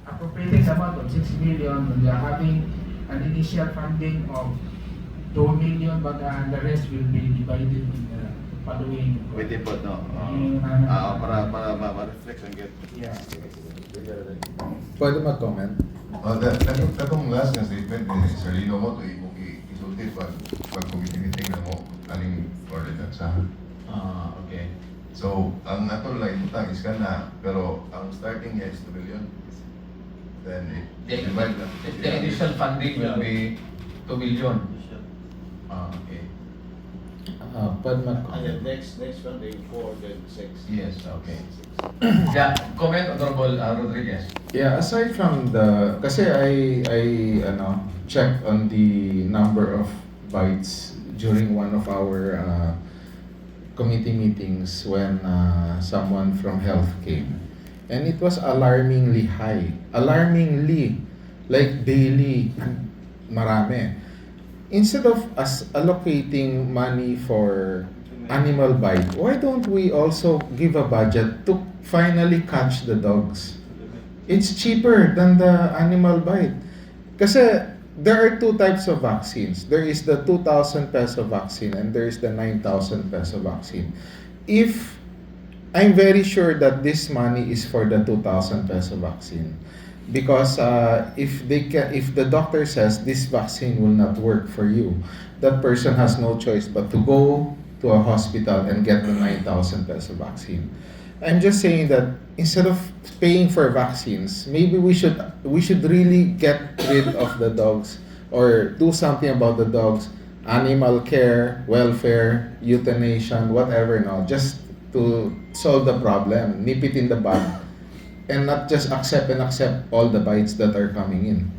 appropriating the amount of 6 million, we are having an initial funding of 2 million, but the rest will be divided in the following. Pwede po, no? Para ma-reflect and get. Yeah. Pwede mag-comment? Katong last nga statement ni Sarino mo, ito isulti pag committee-meeting na mo, aling ordinance ha? Okay. So, ang ato lang ibutang is ka na, pero ang starting niya is 2 million. Then it divide lang. The initial funding will be 2 million. Okay. Pwede And mag-comment? then next funding 4, then 6. Yes, okay. Yeah, comment, Honorable Rodriguez. Yeah, aside from the, kasi I checked on the number of bites during one of our committee meetings when someone from health came. And it was alarmingly high. Alarmingly, like daily, marami. Instead of us allocating money for animal bite, why don't we also give a budget to finally catch the dogs? It's cheaper than the animal bite. Kasi there are two types of vaccines. There is the 2,000 peso vaccine and there is the 9,000 peso vaccine. If I'm very sure that this money is for the 2,000 peso vaccine, because if the doctor says this vaccine will not work for you, that person has no choice but to go to a hospital and get the 9,000 peso vaccine. I'm just saying that instead of paying for vaccines, maybe we should really get rid of the dogs or do something about the dogs, animal care, welfare, euthanasia, whatever, no, just to solve the problem, nip it in the bud, and not just accept all the bites that are coming in.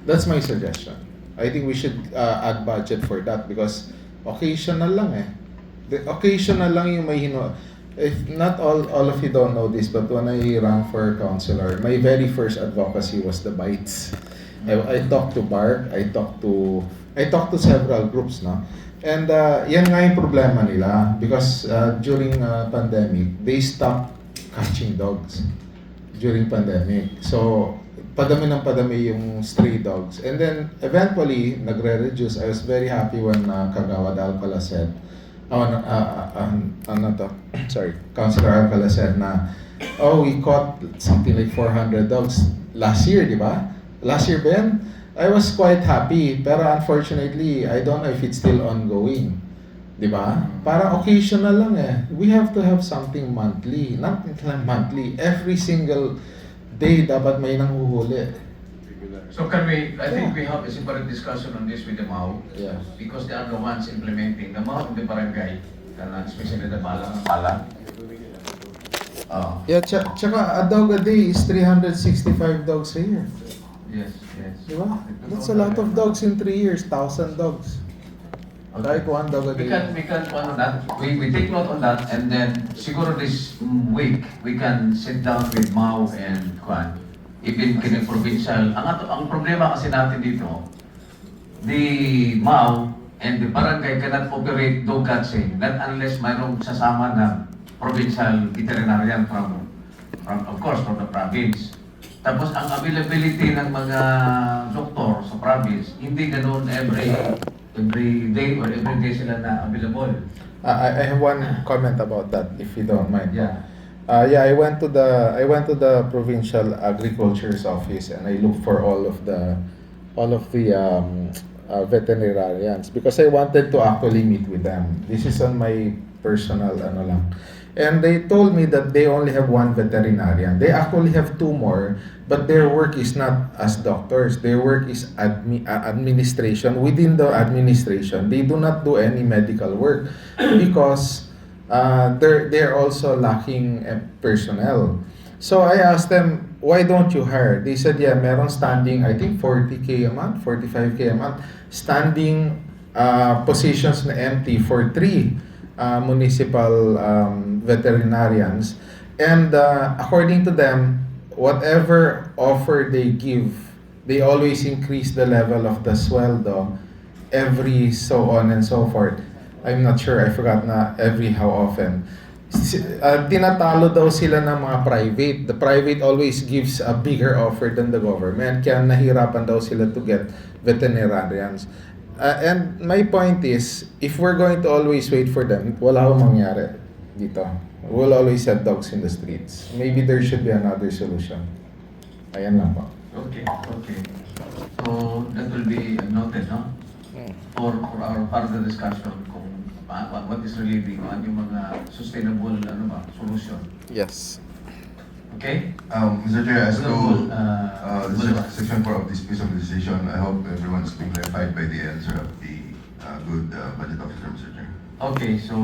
That's my suggestion. I think we should add budget for that because occasional lang eh. The occasional lang yung may if not all of you don't know this, but when I ran for councilor, my very first advocacy was the bites. I talked to BARC, I talked to several groups, no? And yan nga yung problema nila because during pandemic, they stopped catching dogs during pandemic. So, padami ng padami yung stray dogs. And then, eventually, nagre-reduce. I was very happy when Kagawad Alcala said, Councilor Alcala said na, we caught something like 400 dogs last year, di ba? Last year, Ben? I was quite happy, pero unfortunately, I don't know if it's still ongoing. Di ba? Para occasional lang eh. We have to have something monthly. Not lang monthly. Every single day dapat may nanghuhuli. So can we, I think we have a separate discussion on this with the MAU. Yeah. Because they are the ones implementing the MAU in the barangay, especially the Balang. Yeah, tsaka a dog a day is 365 dogs a year. Yes, yes. Di ba? That's a lot of dogs in 3 years. 1,000 dogs. Kahit one dog a day. We can on that. We take note on that, and then siguro this week we can sit down with Mau and Kwan, even kini provincial. Ang problema kasi natin dito, the Mau and the barangay cannot operate dog catching not unless mayroong sasama na provincial veterinarian from of course from the province. Tapos ang availability ng mga doktor sa province hindi ganoon every day or every day sila na available. I have one comment about that, if you don't mind. Yeah. I went to the provincial agriculture's office and I looked for all of the veterinarians because I wanted to actually meet with them. This is on my personal lang. And they told me that they only have one veterinarian. They actually have two more, but their work is not as doctors. Their work is administration. Within the administration, they do not do any medical work because they're also lacking personnel. So I asked them, why don't you hire? They said, yeah, meron standing, I think 40K a month, 45K a month, standing positions na empty for 3 municipal veterinarians. And according to them, whatever offer they give, they always increase the level of the sweldo every so on and so forth. I'm not sure, I forgot na every how often. tinatalo daw sila ng mga private. The private always gives a bigger offer than the government. Kaya nahirapan daw sila to get veterinarians. And my point is, if we're going to always wait for them, wala akong mangyari dito. We'll always have dogs in the streets. Maybe there should be another solution. Ayan lang po. Okay, okay. So, that will be noted, no? For our further discussion kung what is really the yung mga sustainable solution. Yes. Okay? Mr. Chair, as to Honorable, this section 4 of this piece of decision, I hope everyone's been clarified by the answer of the good budget officer, Mr. Chair. Okay, so